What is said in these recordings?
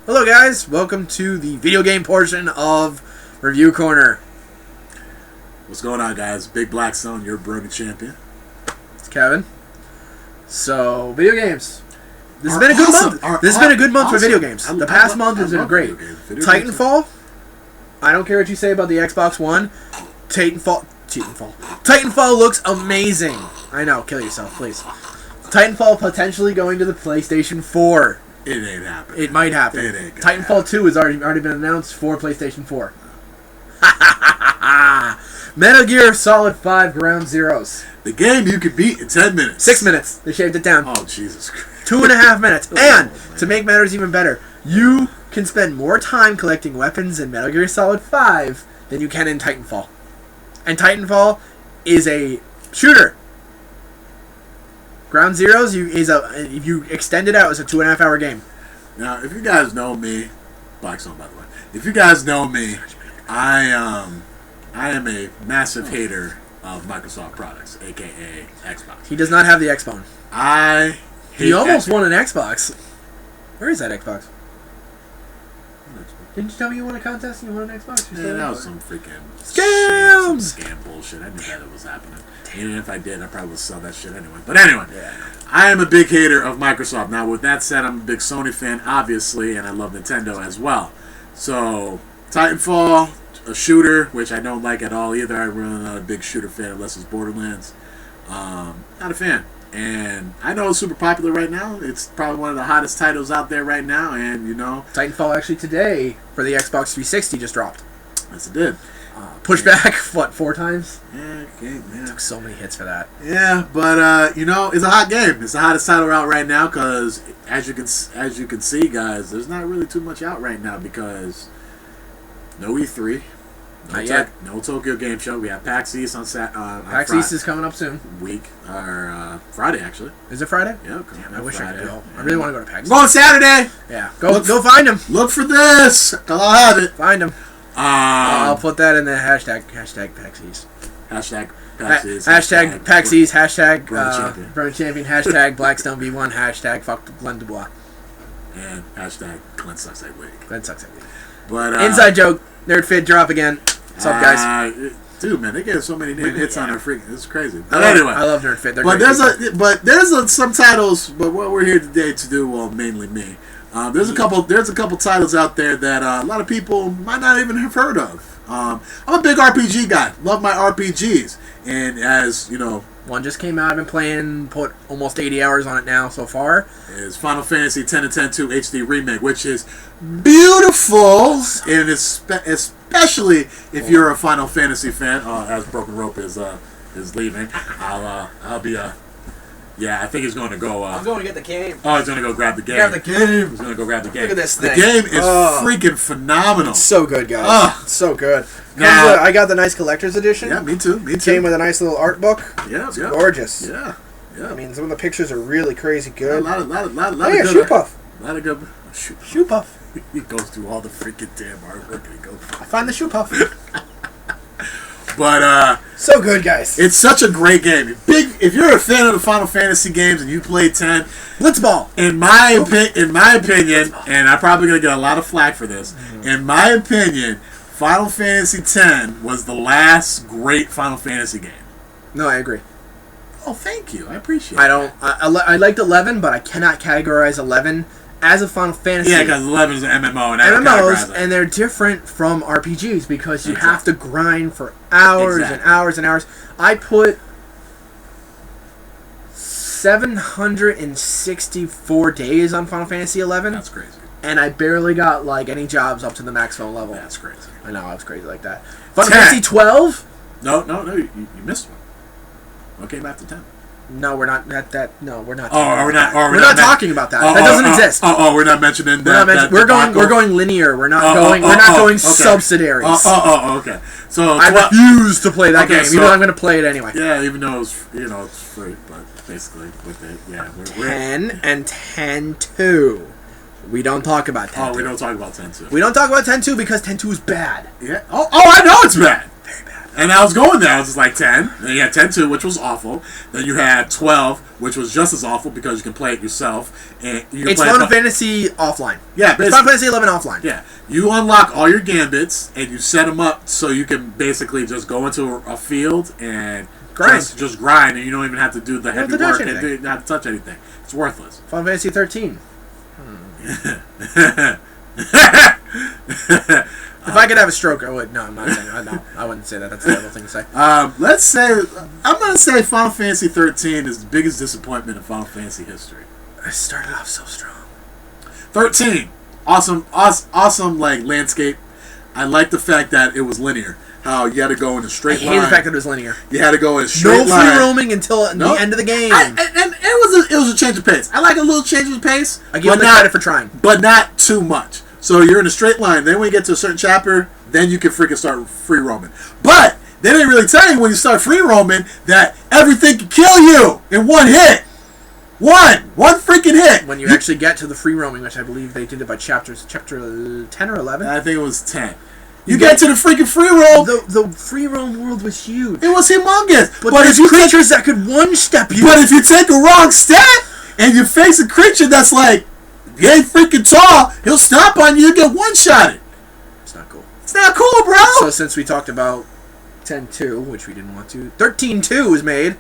Hello guys, welcome to the video game portion of Review Corner. What's going on, guys? Big Blackstone, your brony champion. It's Kevin. So, video games. This has been a good month. This has been a good month for video games. The past month has been great. Titanfall. I don't care what you say about the Xbox One. Titanfall looks amazing. I know, kill yourself, please. Titanfall potentially going to the PlayStation 4. It ain't happening. It might happen. It ain't Titanfall 2 has already been announced for PlayStation 4. Metal Gear Solid 5 Ground Zeroes. The game you could beat in 10 minutes. 6 minutes. They shaved it down. Oh, Jesus Christ. 2.5 minutes. And, to make matters even better, you can spend more time collecting weapons in Metal Gear Solid 5 than you can in Titanfall. And Titanfall is a shooter. Ground Zeroes if you extend it out, it's a 2.5 hour game. Now, if you guys know me, Blackstone, by the way. If you guys know me, I am a massive hater of Microsoft products, aka Xbox. He does not have the Xbox. I hate He almost won an Xbox. Where is that Xbox? Didn't you tell me you won a contest and you won an Xbox? Yeah, that was some freaking scam! Some scam bullshit. I knew that it was happening. Even if I did, I probably would sell that shit anyway. But anyway, I am a big hater of Microsoft. Now, with that said, I'm a big Sony fan, obviously, and I love Nintendo as well. So, Titanfall, a shooter, which I don't like at all either. I'm really not a big shooter fan unless it's Borderlands. Not a fan. And I know it's super popular right now. It's probably one of the hottest titles out there right now. And, you know, Titanfall actually today for the Xbox 360 just dropped. Yes, it did. Pushed back, what, 4 times? Yeah, okay, man. Took so many hits for that. Yeah, but, you know, it's a hot game. It's the hottest title out right now because, as you can see, guys, there's not really too much out right now because no E3. Not yet. No Tokyo Game Show. We have PAX East on PAX East is coming up soon. Friday, actually. Is it Friday? Yeah, damn, I wish I could go. I really want to go to PAX East. Go on Saturday! Yeah, go find him. Look for this! Because I'll have it. Find him. I'll put that in the hashtag PAX East. Hashtag PAX East. Hashtag PAX East. Hashtag Brony Champion. Hashtag Blackstone B1. Hashtag fuck Glenn Dubois. And hashtag Glenn Sucks at League. Glenn Sucks at League. But, inside joke. Nerd Fit drop again. What's up, guys? Dude, man, they get so many damn hits on their freaking. It's crazy. But anyway, I love Nerd Fit. There's some titles. But what we're here today to do, well, mainly me. There's a couple titles out there that a lot of people might not even have heard of. I'm a big RPG guy. Love my RPGs, and as you know, one just came out. I've been playing. Put almost 80 hours on it now so far. Is Final Fantasy X and X-2 HD remake, which is beautiful, and especially if you're a Final Fantasy fan. As Broken Rope is leaving, I'll be yeah, I think he's going to go. I'm going to get the game. Oh, he's going to go grab the game. Grab the game. He's going to go grab the game. Look at this thing. The game is freaking phenomenal. It's so good, guys. It's so good. Now, I got the nice collector's edition. Yeah, me too. Came with a nice little art book. Yeah, it's gorgeous. Yeah. I mean, some of the pictures are really crazy good. Yeah, a lot of good. Shoe Puff. A lot of good. Shoe Puff. He goes through all the freaking damn artwork and he goes. I find the Shoe Puff. But so good, guys. It's such a great game. If you're a fan of the Final Fantasy games and you played 10, Blitzball. In my opinion, and I'm probably gonna get a lot of flack for this. In my opinion, Final Fantasy X was the last great Final Fantasy game. No, I agree. Oh, thank you. I appreciate it. I liked 11, but I cannot categorize 11 as a Final Fantasy. Yeah, because 11 is an MMO. And MMOs, and they're different from RPGs because you have to grind for hours and hours and hours. I put 764 days on Final Fantasy 11. That's crazy. And I barely got like any jobs up to the maximum level. That's crazy. I know, I was crazy like that. Final Fantasy 12? No, you missed one. What came after 10? No, we're not. No, we're not. We're not talking about that. That doesn't exist. We're not mentioning that. We're going linear. We're not going. We're not going subsidiaries. Okay. So I refuse to play that game, even though I'm going to play it anyway. Yeah, even though it's free, but basically with it, yeah. 10 and 10-2. We don't talk about 10-2. We don't talk about 10-2. We don't talk about 10-2 because 10-2 is bad. Yeah. I know it's bad. Very bad. And I was going there. I was just like 10. Then you had 10-2, which was awful. Then you had 12, which was just as awful because you can play it yourself. And it's Final Fantasy offline. Yeah, it's Final Fantasy 11 offline. Yeah, you unlock all your gambits and you set them up so you can basically just go into a field and just grind, and you don't even have to do the heavy work and you don't have to touch anything. It's worthless. Final Fantasy 13. If I could have a stroke, I would. No, I'm not saying. I wouldn't say that. That's a terrible thing to say. Let's say I'm gonna say Final Fantasy 13 is the biggest disappointment in Final Fantasy history. I started off so strong. 13, awesome like landscape. I like the fact that it was linear. How you had to go in a straight line. I hate the fact that it was linear. You had to go in a straight line. No free roaming until the end of the game. And it was a change of pace. I like a little change of pace. I give them the credit for trying, but not too much. So you're in a straight line. Then when you get to a certain chapter, then you can freaking start free roaming. But they didn't really tell you when you start free roaming that everything can kill you in one hit. One freaking hit. When you actually get to the free roaming, which I believe they did it by chapter 10 or 11. I think it was 10. You get to the freaking free roam. The free roam world was huge. It was humongous. But there's creatures that could one-step you. But if you take a wrong step and you face a creature that's like, he ain't freaking tall, he'll stomp on you and get one-shotted. It's not cool. It's not cool, bro. So since we talked about 10-2, which we didn't want to, 13-2 was made.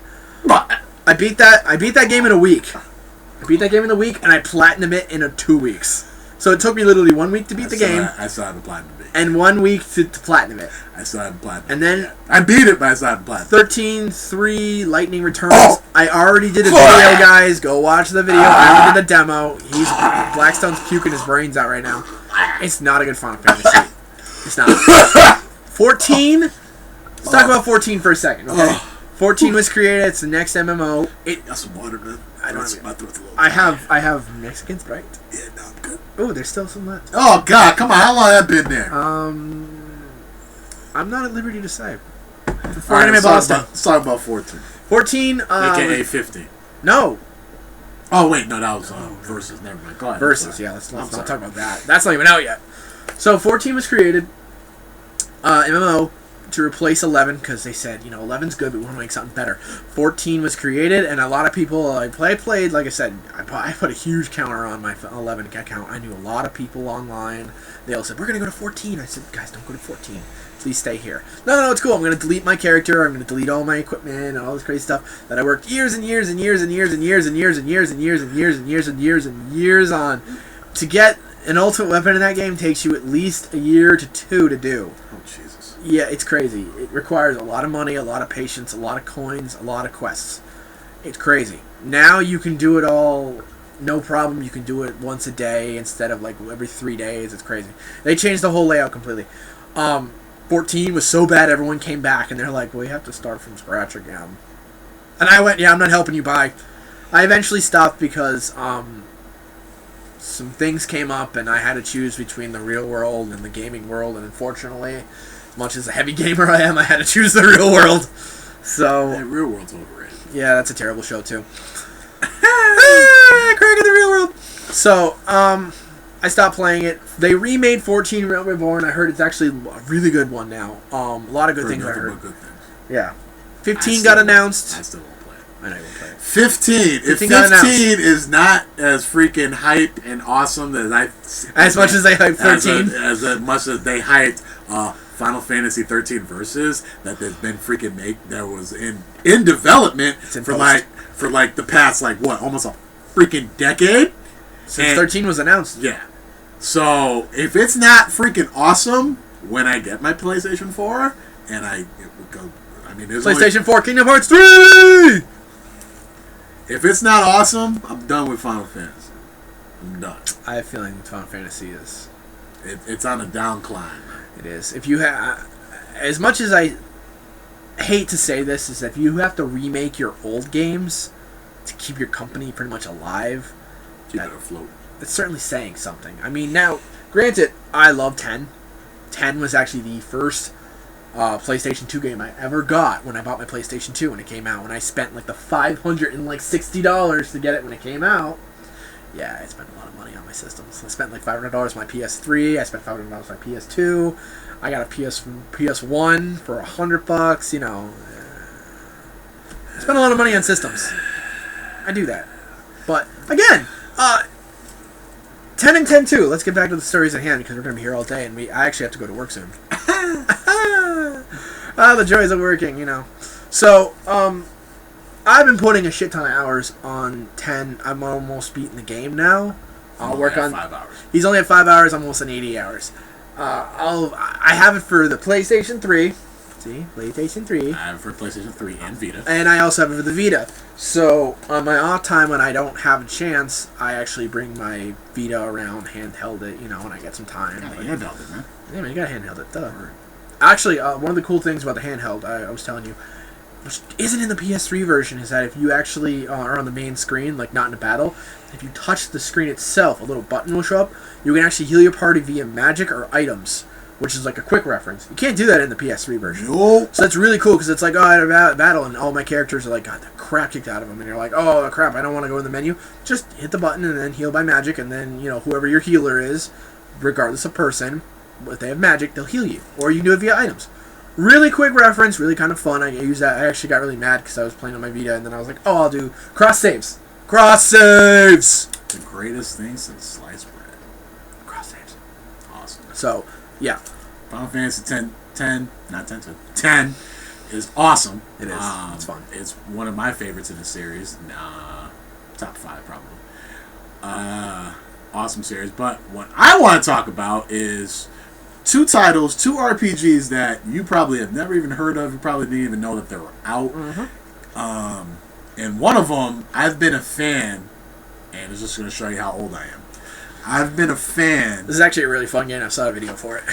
I beat that game in a week. And I platinumed it in 2 weeks. So it took me literally 1 week to beat the game. I still haven't platinumed it. And 1 week to platinum it. I still haven't platinumed it. And then I beat it, but I still haven't platinumed it. 13-3 Lightning Returns. Oh. I already did a video, guys. Go watch the video. I already did the demo. Blackstone's puking his brains out right now. It's not a good Final Fantasy. It's not. 14. Let's talk about 14 for a second, okay? 14 was created. It's the next MMO. Got some water, man. I have Mexican Sprite. Yeah, no, I'm good. Oh, there's still some left. Oh God, come on! How long have that been there? I'm not at liberty to say. Let's talk about 14. 14, AKA 15. No. Oh wait, no, that was Versus. Never mind. Go ahead. Versus, yeah. Let's not talk about that. That's not even out yet. So 14 was created, MMO, to replace 11 because they said, 11's good, but we want to make something better. 14 was created, and a lot of people, I played, like I said, I put a huge counter on my 11 account. I knew a lot of people online. They all said, we're going to go to 14. I said, guys, don't go to 14. Please stay here. No, it's cool. I'm going to delete my character. I'm going to delete all my equipment and all this crazy stuff that I worked years and years and years and years and years and years and years and years and years and years and years and years on. To get an ultimate weapon in that game takes you at least a year to 2 to do. Oh, Jesus. Yeah, it's crazy. It requires a lot of money, a lot of patience, a lot of coins, a lot of quests. It's crazy. Now you can do it all, no problem. You can do it once a day instead of like every 3 days. It's crazy. They changed the whole layout completely. 14 was so bad, everyone came back, and they're like, well, we have to start from scratch again. And I went, yeah, I'm not helping you, bye. I eventually stopped because some things came up, and I had to choose between the real world and the gaming world, and unfortunately, as much as a heavy gamer I am, I had to choose the real world. So, hey, real world's overrated. Yeah, that's a terrible show, too. Craig in the real world. So, I stopped playing it. They remade 14 Real Reborn. I heard it's actually a really good one now. A lot of good things I heard. Good things. Yeah. 15 got announced. I still won't play it. I know you won't play it. 15. If 15 is not as freaking hype and awesome as much as they hyped 13. As much as they hyped Final Fantasy 13 Versus that they've been freaking that was in development for the past almost a freaking decade. Since 13 was announced. Yeah. So, if it's not freaking awesome when I get my PlayStation 4, and PlayStation 4 Kingdom Hearts 3! If it's not awesome, I'm done with Final Fantasy. I'm done. I have a feeling Final Fantasy is... It's on a downcline. It is. If you have... As much as I hate to say this, is that if you have to remake your old games to keep your company pretty much alive... Keep it afloat. It's certainly saying something. I mean, now, granted, I love 10. 10 was actually the first PlayStation 2 game I ever got when I bought my PlayStation 2 when it came out. When I spent the $560 to get it when it came out. Yeah, I spent a lot of money on my systems. I spent like $500 on my PS3. I spent $500 on my PS2. I got a PS1 for $100. You know, I spent a lot of money on systems. I do that, but again, 10 and 10 too. Let's get back to the stories at hand because we're gonna be here all day, and I actually have to go to work soon. The joys of working, you know. So, I've been putting a shit ton of hours on 10. I'm almost beating the game now. I'll work on 5 hours. He's only at 5 hours. I'm almost at 80 hours. I have it for the PlayStation 3. See, PlayStation 3. I have it for PlayStation 3 and Vita. And I also have it for the Vita. So on my off time when I don't have a chance, I actually bring my Vita around, handheld it, you know, when I get some time. Yeah, handheld it, man. Yeah, man, you gotta handheld it. Duh. Actually, one of the cool things about the handheld, I was telling you, which isn't in the PS3 version, is that if you actually are on the main screen, like not in a battle, if you touch the screen itself, a little button will show up. You can actually heal your party via magic or items, which is like a quick reference. You can't do that in the PS3 version. Nope. So that's really cool because it's like, oh, I had a battle and all my characters are like, got the crap kicked out of them. And you're like, oh, crap, I don't want to go in the menu. Just hit the button and then heal by magic. And then, you know, whoever your healer is, regardless of person, if they have magic, they'll heal you. Or you can do it via items. Really quick reference, really kind of fun. I use that. I actually got really mad because I was playing on my Vita and then I was like, oh, I'll do cross saves. Cross saves! The greatest thing since sliced bread. Cross saves. Awesome. So, yeah. Final Fantasy 10 is awesome. It is. It's fun. It's one of my favorites in the series. Top 5 probably. Awesome series. But what I want to talk about is 2 titles, 2 RPGs that you probably have never even heard of. You probably didn't even know that they were out. Mm-hmm. And one of them, I've been a fan, and it's just going to show you how old I am. I've been a fan. This is actually a really fun game. I saw a video for it.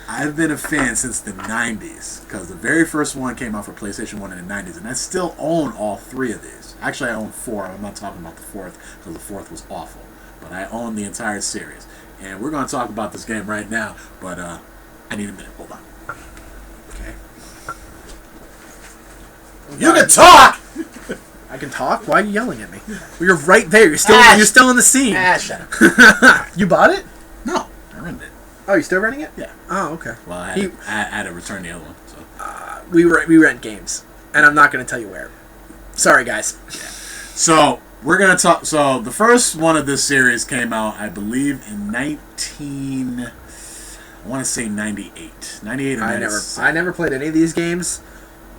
I've been a fan since the 90s, because the very first one came out for PlayStation 1 in the 90s, and I still own all 3 of these. Actually, I own 4. I'm not talking about the 4th, because the 4th was awful. But I own the entire series. And we're going to talk about this game right now, but I need a minute. Hold on. Okay. You can talk! I can talk? Why are you yelling at me? Well, you're right there. You're still in the scene. Shut up. You bought it? No, I rented it. Oh, you're still renting it? Yeah. Oh, okay. Well, I had to return the other one. So We rent games, and I'm not going to tell you where. Sorry, guys. Yeah. So we're gonna talk. So the first one of this series came out, I believe, in 98. 98 or 97. I never played any of these games,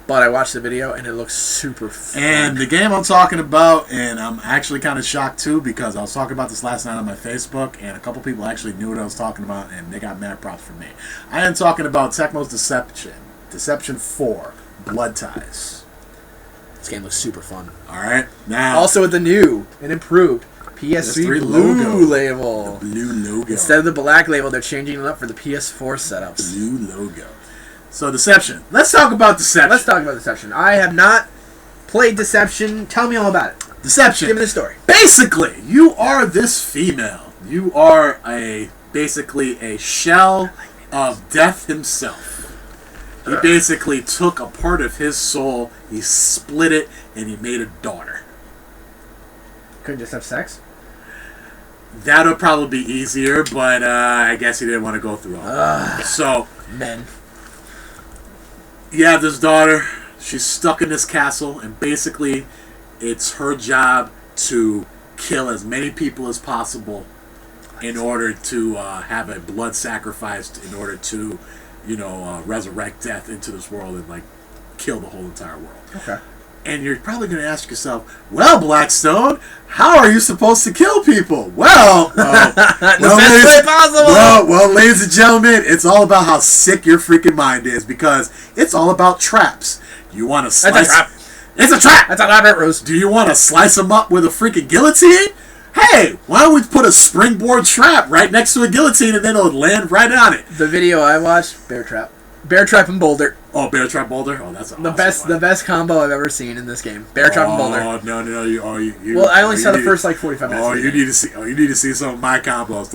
but I watched the video and it looks super fun. And the game I'm talking about, and I'm actually kind of shocked too, because I was talking about this last night on my Facebook, and a couple people actually knew what I was talking about, and they got mad props from me. I am talking about Tecmo's Deception 4, Blood Ties. This game looks super fun. Alright, now... Also with the new and improved PS3 Blue label. The blue logo. Instead of the black label, they're changing it up for the PS4 setups. Blue logo. So, Deception. Let's talk about Deception. Let's talk about Deception. I have not played Deception. Tell me all about it. Deception. Give me the story. Basically, you are this female. You are basically a shell of Death himself. He basically took a part of his soul, he split it, and he made a daughter. Couldn't just have sex? That would probably be easier, but I guess he didn't want to go through all that. So, men. You have this daughter. She's stuck in this castle, and basically, it's her job to kill as many people as possible in order to have a blood sacrificed in order to, resurrect death into this world and, kill the whole entire world. Okay. And you're probably going to ask yourself, well, Blackstone, how are you supposed to kill people? Well, the best way possible. Well, ladies and gentlemen, it's all about how sick your freaking mind is, because it's all about traps. You want to slice... That's a trap. It's a trap! That's a elaborate ruse. Do you want to slice them up with a freaking guillotine? Hey, why don't we put a springboard trap right next to a guillotine and then it'll land right on it? The video I watched, Bear Trap. Bear Trap and Boulder. Oh, Bear Trap Boulder? Oh, that's awesome. The best combo I've ever seen in this game. Bear Trap and Boulder. Oh, no. Well, I only saw the first 45 minutes. You need to see some of my combos.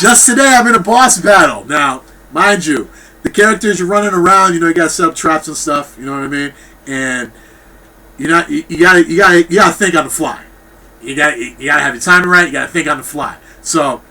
Just today I'm in a boss battle. Now, mind you, the characters you're running around, you got set up traps and stuff, you know what I mean? And you gotta think on the fly. you got to have your timing right. You got to think on the fly. So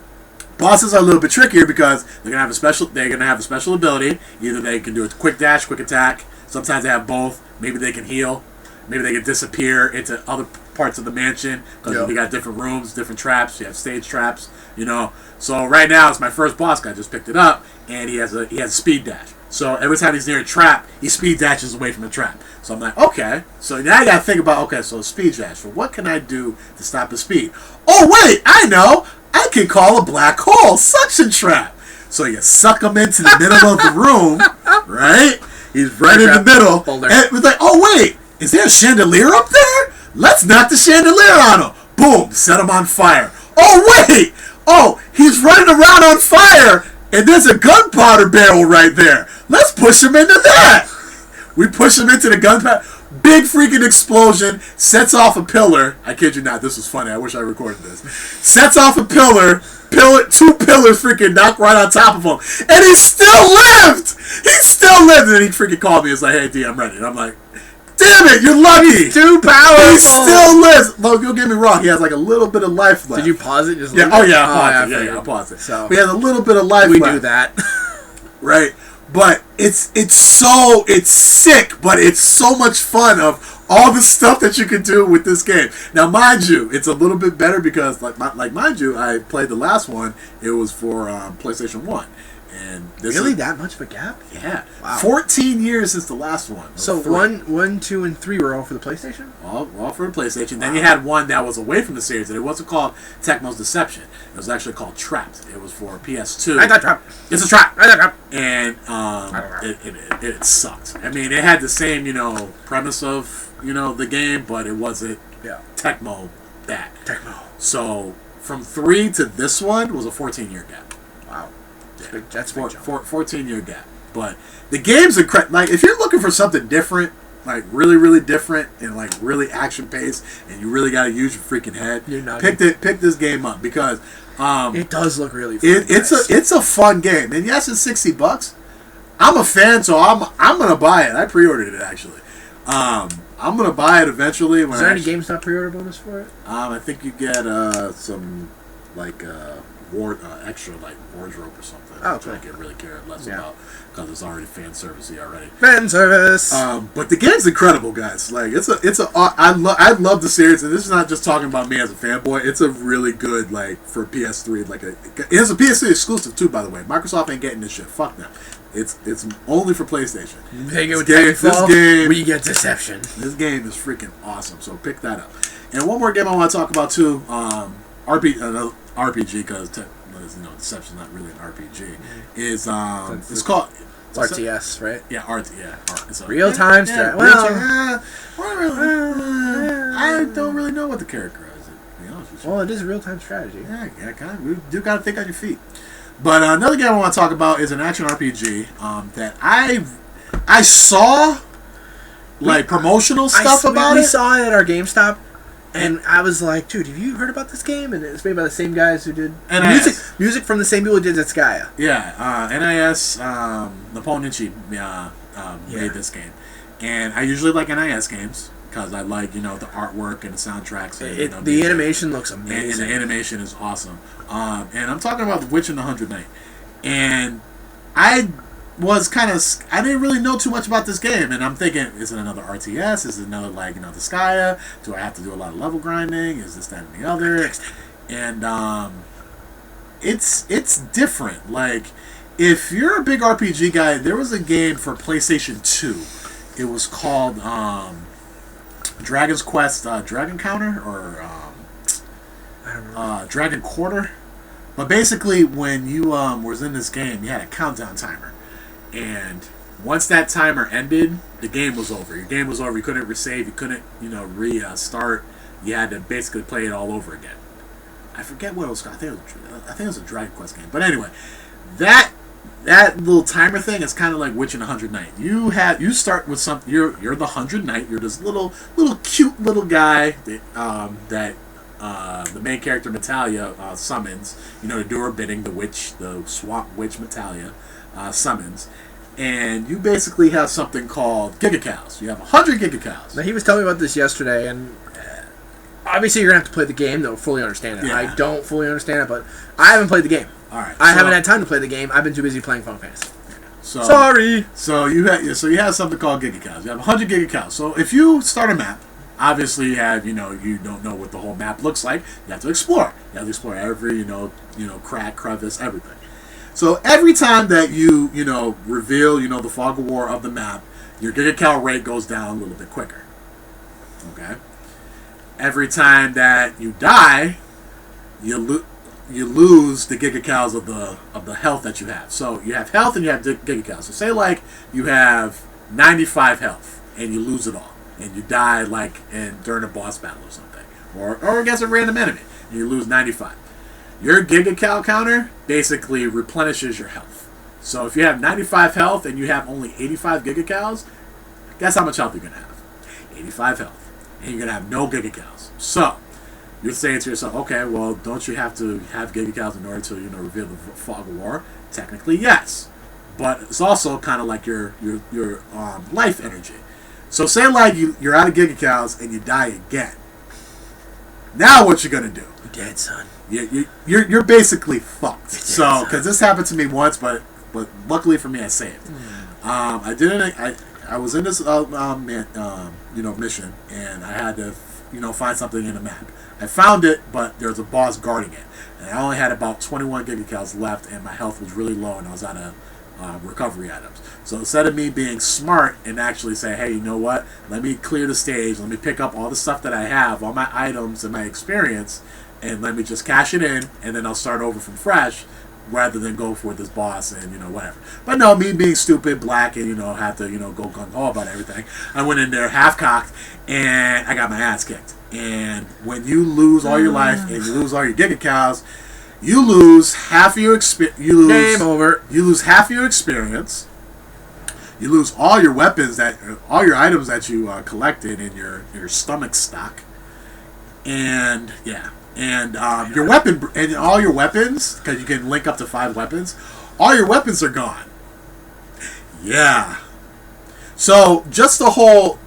bosses are a little bit trickier because they're gonna have a special. They're gonna have a special ability. Either they can do a quick dash, quick attack. Sometimes they have both. Maybe they can heal. Maybe they can disappear into other parts of the mansion because we got different rooms, different traps. You have stage traps, you know. So right now it's my first boss guy. I just picked it up, and he has a speed dash. So every time he's near a trap, he speed dashes away from the trap. So I'm like, okay. So now I got to think about, okay, so speed dash. So what can I do to stop his speed? Oh, wait, I know. I can call a black hole suction trap. So you suck him into the middle of the room, right? He's right in the middle. And it's like, oh, wait, is there a chandelier up there? Let's knock the chandelier on him. Boom, set him on fire. Oh, wait. Oh, he's running around on fire. And there's a gunpowder barrel right there. Let's push him into that. We push him into the gunpowder. Big freaking explosion. Sets off a pillar. I kid you not. This was funny. I wish I recorded this. Sets off a pillar. Two pillars freaking knock right on top of him. And he still lived. He still lived. And then he freaking called me. He's like, hey, D, I'm ready. And I'm like, damn it, you're lucky. Too powerful. He still lives. Look, don't get me wrong. He has like a little bit of life left. Did you pause it? Just yeah. Oh, yeah. I'll pause it. So he has a little bit of life left. We do that. Right. But it's sick, but it's so much fun of all the stuff that you can do with this game. Now, mind you, it's a little bit better because, mind you, I played the last one. It was for PlayStation 1. And this really that much of a gap? Yeah. Wow. 14 years since the last one. So 1, 2, and 3 were all for the PlayStation? All for the PlayStation. Wow. Then you had one that was away from the series, and it wasn't called Tecmo's Deception. It was actually called Trapped. It was for PS2. I thought Trapped. It's a trap. I thought Trapped. And it sucked. I mean, it had the same, premise of, the game, but it wasn't Tecmo that. Tecmo. So, from 3 to this one was a 14-year gap. Wow. Yeah. That's 14-year gap. But the game's incredible. Like, if you're looking for something different, like really, really different and like really action paced, and you really got to use your freaking head, pick this game up because it does look really fun. It's a fun game, and yes, it's $60. I'm a fan, so I'm gonna buy it. I pre-ordered it actually. I'm gonna buy it eventually. Is there any GameStop pre-order bonus for it? I think you get some like extra like wardrobe or something. Oh, which I could really care less about because it's already fan servicey already. Fan service. But the game's incredible, guys. Like I love the series, and this is not just talking about me as a fanboy. It's a really good for PS3. It's a PS3 exclusive too, by the way. Microsoft ain't getting this shit. Fuck them. It's only for PlayStation. This game, we get Deception. This game is freaking awesome. So pick that up. And one more game I want to talk about too. RPG because Deception's not really an RPG. Is it's called RTS, right? Yeah, it's real time strategy. I don't really know what the character is. To be honest with you. Well, it is a real time strategy. Yeah, kind of. You do got to think on your feet. But another game I want to talk about is an action RPG that I saw promotional stuff about it. We saw it at our GameStop. And I was like, dude, have you heard about this game? And it's made by the same guys who did music from the same people who did Zetskaya. Yeah, NIS, Napoleonci made this game. And I usually like NIS games because I like, the artwork and the soundtracks. And, the animation looks amazing. And the animation is awesome. And I'm talking about The Witch and the Hundred Knight. And I didn't really know too much about this game, and I'm thinking, is it another RTS? Is it another Zetskaya? Do I have to do a lot of level grinding? Is this, that, and the other? And it's different. Like, if you're a big RPG guy, there was a game for PlayStation 2. It was called Dragon's Quest, Dragon Counter, or I don't know. Dragon Quarter. But basically, when you was in this game, you had a countdown timer. And once that timer ended, the game was over. Your game was over. You couldn't resave. You couldn't, restart. You had to basically play it all over again. I forget what it was called. I think it was a Dragon Quest game. But anyway, that little timer thing is kind of like Witch and the Hundred Knight. You start with something. You're the Hundred Knight. You're this little cute little guy that the main character Metalia summons. To do her bidding. The swamp witch Metalia. Summons, and you basically have something called gigacows. You have 100 gigacows. Now, he was telling me about this yesterday, and Obviously, you're gonna have to play the game to fully understand it. Yeah. I don't fully understand it, but I haven't played the game. All right. I haven't had time to play the game. I've been too busy playing Final Fantasy. So, Sorry. So you have something called gigacows. You have 100 gigacows. So if you start a map, obviously you have you don't know what the whole map looks like. You have to explore. You have to explore every crack, crevice, everything. So every time that you reveal the fog of war of the map, your gigacal rate goes down a little bit quicker. Okay. Every time that you die, you lose the gigacals of the health that you have. So you have health and you have gigacals. So say like you have 95 health and you lose it all, and you die during a boss battle or something, or against a random enemy, and you lose 95. Your gigacal counter basically replenishes your health. So if you have 95 health and you have only 85 gigacals, guess how much health you're gonna have? 85 health, and you're gonna have no gigacals. So you're saying to yourself, okay, well, don't you have to have gigacals in order to reveal the fog of war? Technically, yes, but it's also kind of like your life energy. So say like you're out of gigacals and you die again. Now what you gonna do? You're dead, son. You're basically fucked. So because this happened to me once, but luckily for me, I saved. I didn't. I was in this mission, and I had to find something in the map. I found it, but there's a boss guarding it, and I only had about 21 gigacals left, and my health was really low, and I was out of recovery items. So instead of me being smart and actually say, hey, you know what? Let me clear the stage. Let me pick up all the stuff that I have, all my items and my experience, and let me just cash it in, and then I'll start over from fresh, rather than go for this boss and whatever. But no, me being stupid, black, and have to go gung ho about everything, I went in there half cocked, and I got my ass kicked. And when you lose all your life and you lose all your gigacals, you lose half of your experience. Game over. You lose half of your experience. You lose all your weapons all your items that you collected in your stomach stock, and yeah. And your weapon and all your weapons, because you can link up to 5 weapons, all your weapons are gone. Yeah. So just the whole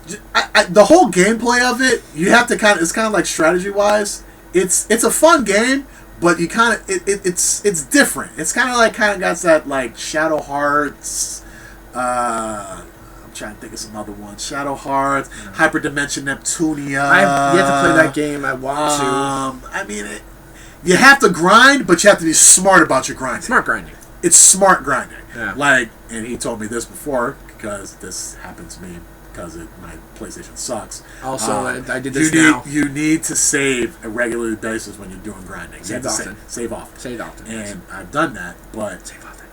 gameplay of it, you have to it's kind of like strategy wise. It's a fun game, but you kind of it's different. It's kind of got that like Shadow Hearts. I'm trying to think of some other ones. Shadow Hearts, Hyperdimension Neptunia. I've yet to play that game. I want to. I mean, you have to grind, but you have to be smart about your grinding. Smart grinding. It's smart grinding. Yeah. And he told me this before, because this happened to me because my PlayStation sucks. Also, I did this now. You need to save a regular basis when you're doing grinding. Save often. Save often. Save often. And I've done that, but save often.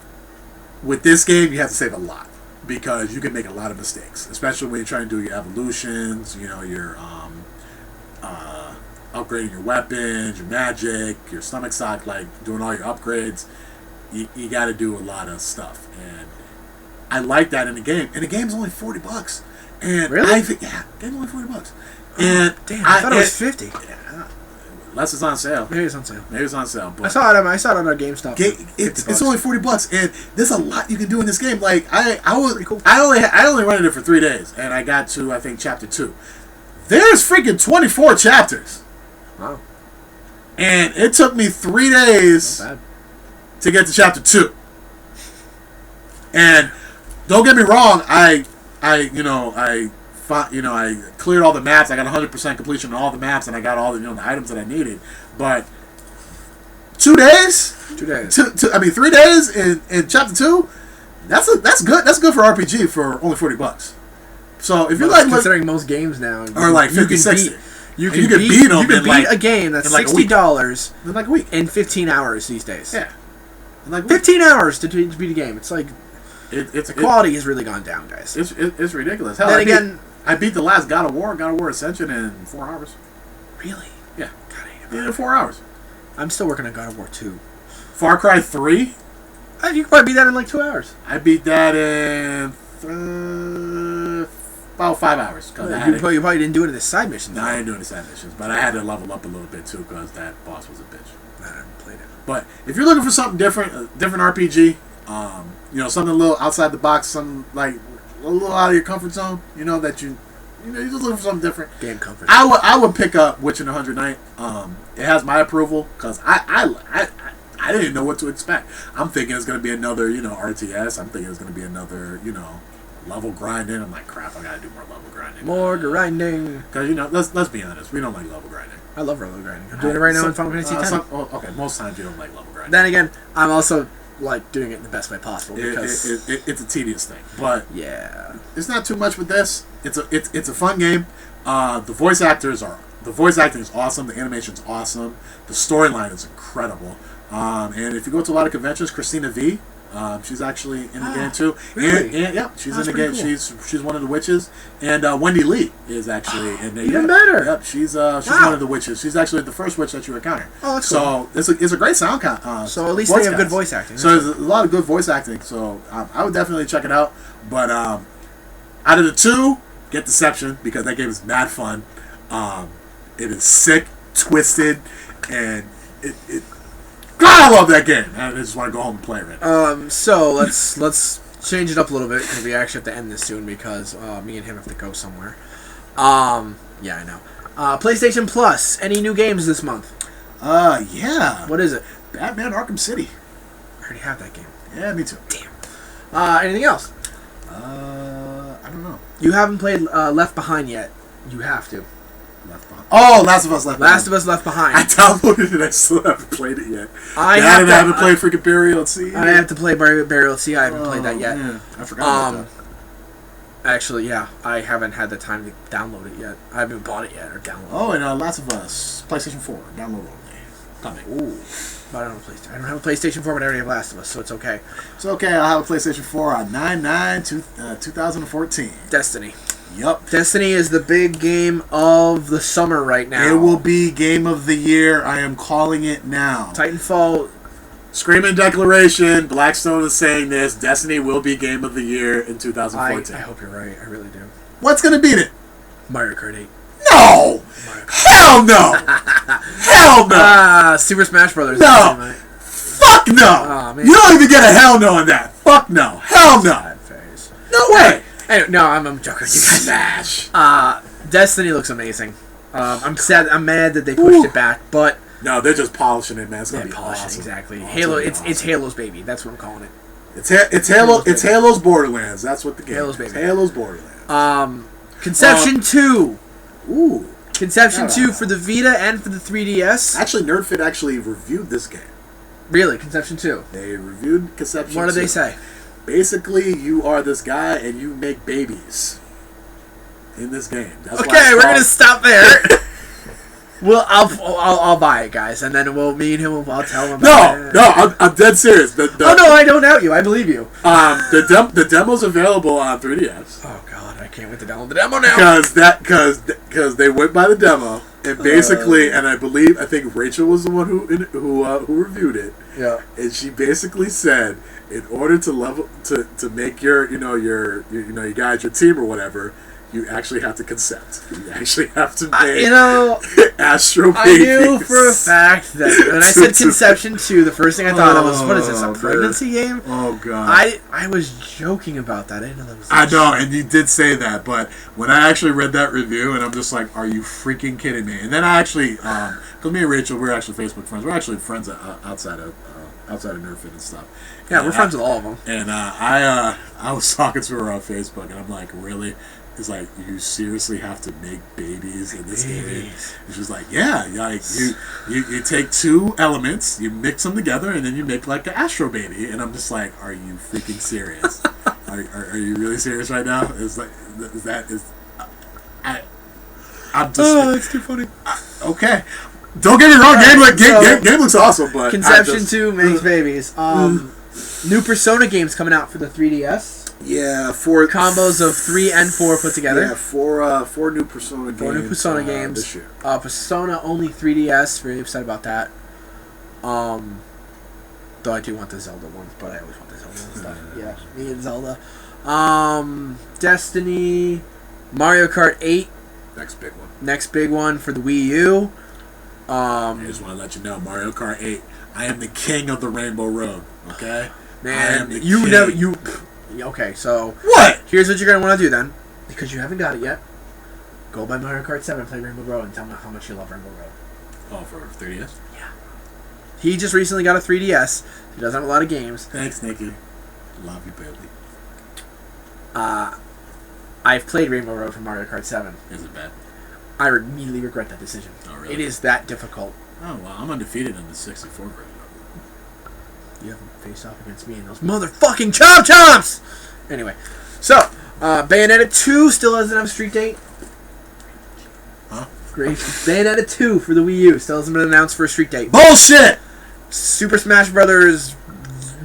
With this game, you have to save a lot, because you can make a lot of mistakes, especially when you're trying to do your evolutions, your upgrading your weapons, your magic, your stomach stock, doing all your upgrades. You got to do a lot of stuff, and I like that in the game. And the game's only $40. And really? Yeah, game's only $40. And damn, I thought it was 50. Yeah, unless it's on sale. Maybe it's on sale. But I saw it on GameStop. It's only $40, and there's a lot you can do in this game. I cool. only rented it for 3 days, and I got to, I think, chapter 2. There's freaking 24 chapters. Wow. And it took me 3 days to get to chapter 2. And don't get me wrong, I cleared all the maps. I got 100% completion on all the maps, and I got all the items that I needed. But 2 days? 2 days. 3 days in chapter 2. That's good. That's good for RPG for only $40. So if you considering most games now are like 50, 60. You can beat a game that's $60 in like a week. In 15 hours these days. Yeah. In like 15 hours to beat a game. It's like the quality has really gone down, guys. It's ridiculous. Hell, then again, I beat the last God of War Ascension in 4 hours. Really? Yeah. God, in 4 hours. I'm still working on God of War 2. Far Cry 3? You could probably beat that in like 2 hours. I beat that in about 5 hours. You probably didn't do it in the side missions. No, I didn't do any side missions, but I had to level up a little bit too, because that boss was a bitch. I haven't played it. But if you're looking for something different, a different RPG, something a little outside the box, something like a little out of your comfort zone, that you you're just looking for something different. Game comfort. I would pick up Witcher 100 Night. It has my approval because I didn't even know what to expect. I'm thinking it's going to be another, RTS. I'm thinking it's going to be another, level grinding. I'm like, crap, I got to do more level grinding. More grinding. Because, let's be honest, we don't like level grinding. I love level grinding. I'm doing it right now in Final Fantasy X. Okay, most times you don't like level grinding. Then again, I'm also like doing it in the best way possible because it's a tedious thing. But yeah, it's not too much with this. It's a fun game. The voice acting is awesome. The animation's awesome. The storyline is incredible. And if you go to a lot of conventions, Christina V, she's actually in the game too. Really? And yeah, she's in the pretty game. Cool. She's one of the witches. And Wendy Lee is actually in there. Even better. Yep, she's one of the witches. She's actually the first witch that you encounter. Oh, that's cool. So it's a great sound. So at least they have good voice acting. So there's a lot of good voice acting. So I would definitely check it out. But out of the two, get Deception because that game is mad fun. It is sick, twisted, and it God, I love that game. I just want to go home and play it right now. So let's change it up a little bit because we actually have to end this soon because me and him have to go somewhere. Yeah, I know. PlayStation Plus. Any new games this month? Yeah. What is it? Batman Arkham City. I already have that game. Yeah, me too. Damn. Anything else? I don't know. You haven't played Left Behind yet. You have to. Left Behind. Oh, Last of Us Left Behind. Last of Us Left Behind. I downloaded it. I still haven't played it yet. I haven't played freaking Burial at Sea. I have to play Burial at Sea. I haven't played that yet. Yeah. I forgot about that. Actually, yeah, I haven't had the time to download it yet. I haven't bought it yet or downloaded it. Oh, and Last of Us, PlayStation 4, download only. Coming. Ooh. But I don't have a PlayStation 4, but I already have Last of Us, so it's okay. It's okay. I'll have a PlayStation 4 on 9/9/2014. Destiny. Yup. Destiny is the big game of the summer right now. It will be game of the year. I am calling it now. Titanfall. Screaming declaration. Blackstone is saying this. Destiny will be game of the year in 2014. I hope you're right. I really do. What's going to beat it? Mario Kart 8. No! Hell no! Hell no! Super Smash Brothers. No! Fuck no! Oh, man. You don't even get a hell no on that. Fuck no. Hell no! Sad face. No way! Anyway, no, I'm joking. You guys. Smash. Destiny looks amazing. I'm sad. I'm mad that they pushed it back, but no, they're just polishing it, man. It's gonna be polishing awesome. exactly. Oh, Halo. awesome. It's Halo's baby. That's what I'm calling it. It's Halo. It's Halo's Borderlands. That's what the game Halo's is. baby. Halo's Borderlands. Conception 2. Ooh. Conception 2 for the Vita and for the 3DS. Actually, NerdFit actually reviewed this game. Really, Conception 2. They reviewed Conception 2. What did they say? Basically, you are this guy and you make babies in this game. That's okay, we're gonna stop there. Well, I'll buy it, guys, and then me and him I'll tell him. I'm dead serious. Oh no, I don't doubt you. I believe you. The demo's available on 3DS. Oh god, I can't wait to download the demo now. Because they went by the demo and basically, and I think Rachel was the one who reviewed it. Yeah. And she basically said, in order to make your guys, your team or whatever, you actually have to concept. You actually have to make Astro babies. I knew for a fact that when I said Conception 2, the first thing I thought of was, what is this, a pregnancy game? Oh, God. I was joking about that. I didn't know that was I know, and you did say that, but when I actually read that review, and I'm just like, are you freaking kidding me? And then I actually, because me and Rachel, we're actually Facebook friends. We're actually friends outside of NerdFit and stuff. Yeah, we're friends with all of them. And I was talking to her on Facebook, and I'm like, really? It's like, you seriously have to make babies in this game? And she's like, yeah, like you take two elements, you mix them together, and then you make like an Astro baby. And I'm just like, are you freaking serious? are you really serious right now? I'm just. Oh, it's too funny. Okay. Don't get me wrong, game looks awesome, but Conception 2 makes babies. New Persona games coming out for the 3DS. Yeah, 4 combos of 3 and 4 put together. Yeah, four new Persona games. 4 new Persona games this year. Persona only 3DS. Very upset about that. Though I do want the Zelda ones, but I always want the Zelda ones. Stuff. Yeah, me and Zelda. Destiny, Mario Kart 8. Next big one for the Wii U. I just want to let you know, Mario Kart 8. I am the king of the Rainbow Road. Okay, man, Okay, so what? Here's what you're gonna want to do then, because you haven't got it yet. Go buy Mario Kart 7 and play Rainbow Road and tell me how much you love Rainbow Road. Oh, for 3DS? Yeah. He just recently got a 3DS. He doesn't have a lot of games. Thanks, Nikki. Love you, baby. I've played Rainbow Road for Mario Kart 7. Is it bad? I immediately regret that decision. Oh, really? It is that difficult. Oh, well, I'm undefeated in the 64 version. You haven't faced off against me and those motherfucking chomps! Anyway, so, Bayonetta 2 still doesn't have a street date. Huh? Great. Bayonetta 2 for the Wii U still hasn't been announced for a street date. Bullshit! Super Smash Brothers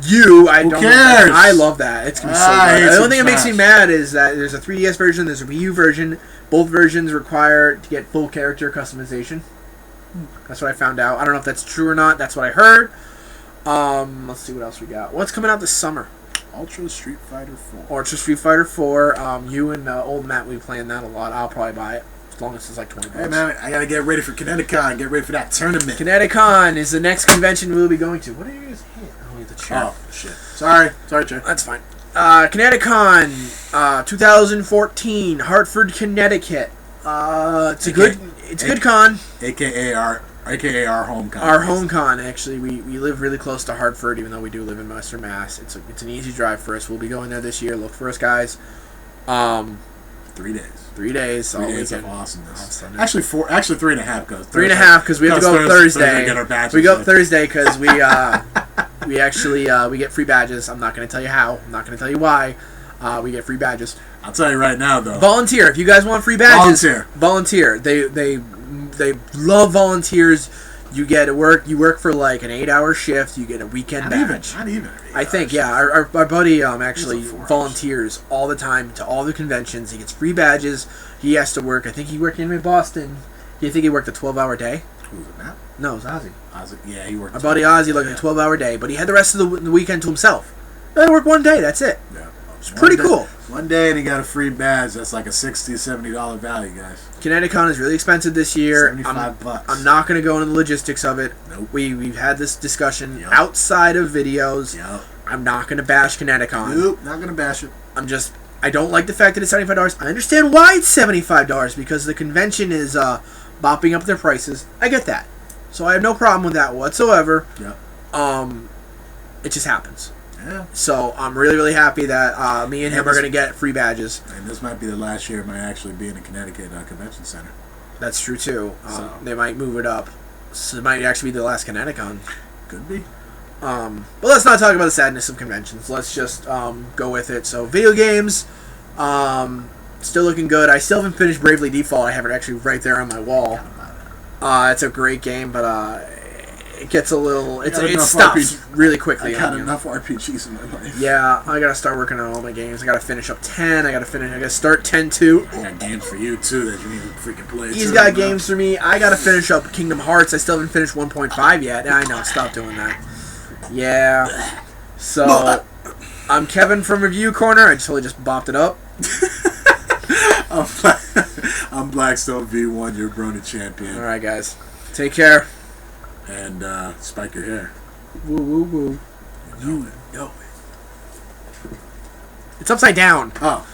U, Who cares? I love that. It's gonna be so good. The only thing that makes Smash. me mad is that there's a 3DS version, there's a Wii U version. Both versions require to get full character customization. That's what I found out. I don't know if that's true or not. That's what I heard. Let's see what else we got. What's coming out this summer? Ultra Street Fighter 4. Ultra Street Fighter 4. You and old Matt, we playing that a lot. I'll probably buy it as long as it's like $20. Hey man, I gotta get ready for Kineticon. Get ready for that tournament. Kineticon is the next convention we'll be going to. What are you guys hitting? Oh, the chair. Oh shit. Sorry, Chair. That's fine. Kineticon 2014, Hartford, Connecticut. It's a good con. AKA our home con. Our home con, actually. We live really close to Hartford, even though we do live in Western Mass. It's an easy drive for us. We'll be going there this year. Look for us, guys. 3 days. 3 days. 3 days of awesomeness. Awesome. Actually 4. Actually 3.5 because 3.5 because we have to go Thursday. Get our badges. We go Thursday because we actually we get free badges. I'm not going to tell you how. I'm not going to tell you why. We get free badges. I'll tell you right now, though. Volunteer if you guys want free badges. Volunteer. They love volunteers. You get to work. You work for like an 8-hour shift. You get a weekend badge. Not even. I think, yeah. Our buddy actually volunteers all the time to all the conventions. He gets free badges. He has to work. I think he worked in Boston. You think he worked a 12-hour day? Who was it, Matt? No, it was Ozzy. Yeah, he worked. Our buddy Ozzy worked a 12-hour day, but he had the rest of the weekend to himself. He only worked one day. That's it. Yeah. It's pretty cool. One day and he got a free badge. That's like a $60, $70 value, guys. Kineticon is really expensive this year. $75. I'm not going to go into the logistics of it. Nope. We've had this discussion outside of videos. Yep. I'm not going to bash Kineticon. Nope, not going to bash it. I don't like the fact that it's $75. I understand why it's $75 because the convention is bopping up their prices. I get that. So I have no problem with that whatsoever. Yeah. It just happens. Yeah. So I'm really, really happy that me and him are going to get free badges. And this might be the last year of my actually being in Connecticut Convention Center. That's true too. They might move it up. So it might actually be the last Kineticon. Could be. But let's not talk about the sadness of conventions. Let's just go with it. So video games, still looking good. I still haven't finished Bravely Default. I have it actually right there on my wall. It's a great game, but it gets a little. It stops really quickly. I got enough RPGs in my life. Yeah, I gotta start working on all my games. I gotta finish up 10. I gotta start 10-2. I got games for you too that you need to freaking play. He's got games for me. I gotta finish up Kingdom Hearts. I still haven't finished 1.5 yet. I know. Stop doing that. Yeah. So I'm Kevin from Review Corner. I totally just bopped it up. I'm Blackstone V1, your Brony champion. All right, guys. Take care. And spike your hair. Woo woo woo. You know it. It's upside down. Oh.